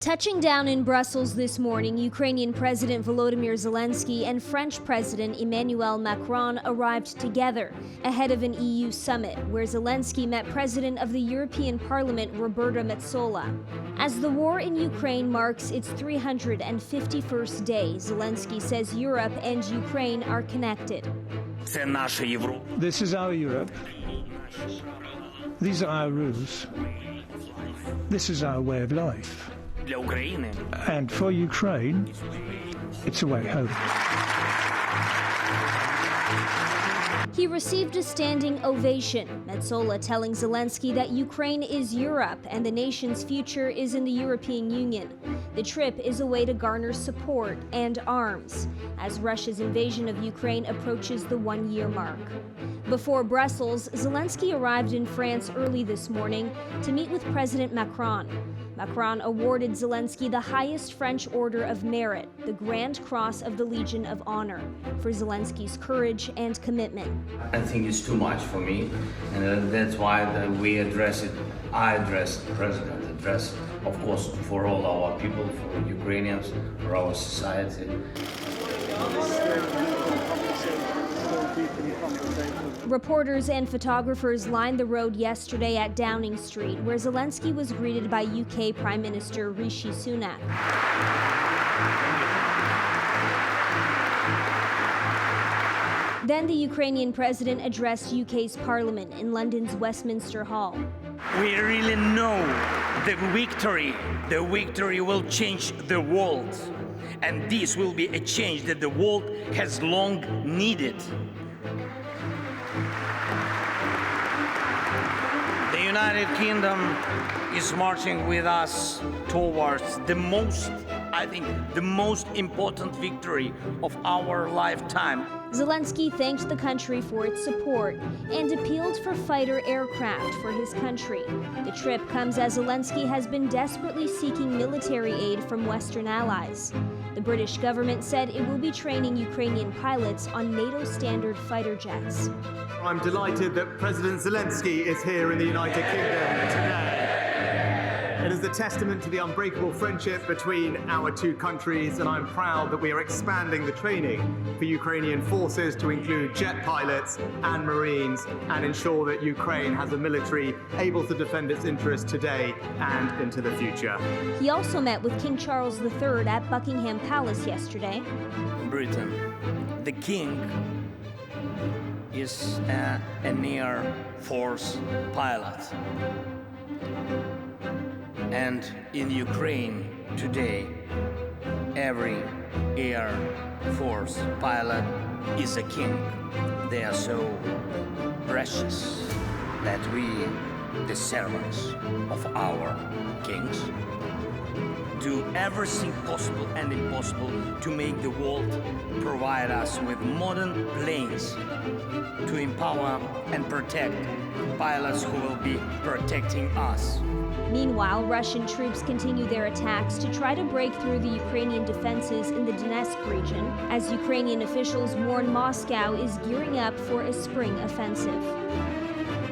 Touching down in Brussels this morning, Ukrainian President Volodymr Zelenskyy and French President Emmanuel Macron arrived together ahead of an EU summit, where Zelenskyy met President of the European Parliament Roberta Metsola. As the war in Ukraine marks its 351st day, Zelenskyy says Europe and Ukraine are connected. This is our Europe. These are our rules. This is our way of life. And for Ukraine, it's a way home. He received a standing ovation, Metsola telling Zelenskyy that Ukraine is Europe and the nation's future is in the European Union. The trip is a way to garner support and arms as Russia's invasion of Ukraine approaches the one-year mark. Before Brussels, Zelenskyy arrived in France early this morning to meet with President Macron. Macron awarded Zelenskyy the highest French Order of Merit, the Grand Cross of the Legion of Honor, for Zelenskyy's courage and commitment. I think it's too much for me, and that's why we address it. I address the president, address, of course, for all our people, for Ukrainians, for our society. Reporters and photographers lined the road yesterday at Downing Street, where Zelenskyy was greeted by UK Prime Minister Rishi Sunak. Then the Ukrainian president addressed UK's parliament in London's Westminster Hall. We really know the victory will change the world. And this will be a change that the world has long needed. The United Kingdom is marching with us towards the most important victory of our lifetime. Zelenskyy thanked the country for its support and appealed for fighter aircraft for his country. The trip comes as Zelenskyy has been desperately seeking military aid from Western allies. The British government said it will be training Ukrainian pilots on NATO standard fighter jets. I'm delighted that President Zelenskyy is here in the United Kingdom today. It is a testament to the unbreakable friendship between our two countries, and I'm proud that we are expanding the training for Ukrainian forces to include jet pilots and Marines and ensure that Ukraine has a military able to defend its interests today and into the future. He also met with King Charles III at Buckingham Palace yesterday. Britain, the king is an Air Force pilot. And in Ukraine today, every Air Force pilot is a king. They are so precious that we, the servants of our kings, do everything possible and impossible to make the world provide us with modern planes to empower and protect pilots who will be protecting us. Meanwhile, Russian troops continue their attacks to try to break through the Ukrainian defenses in the Donetsk region, as Ukrainian officials warn Moscow is gearing up for a spring offensive.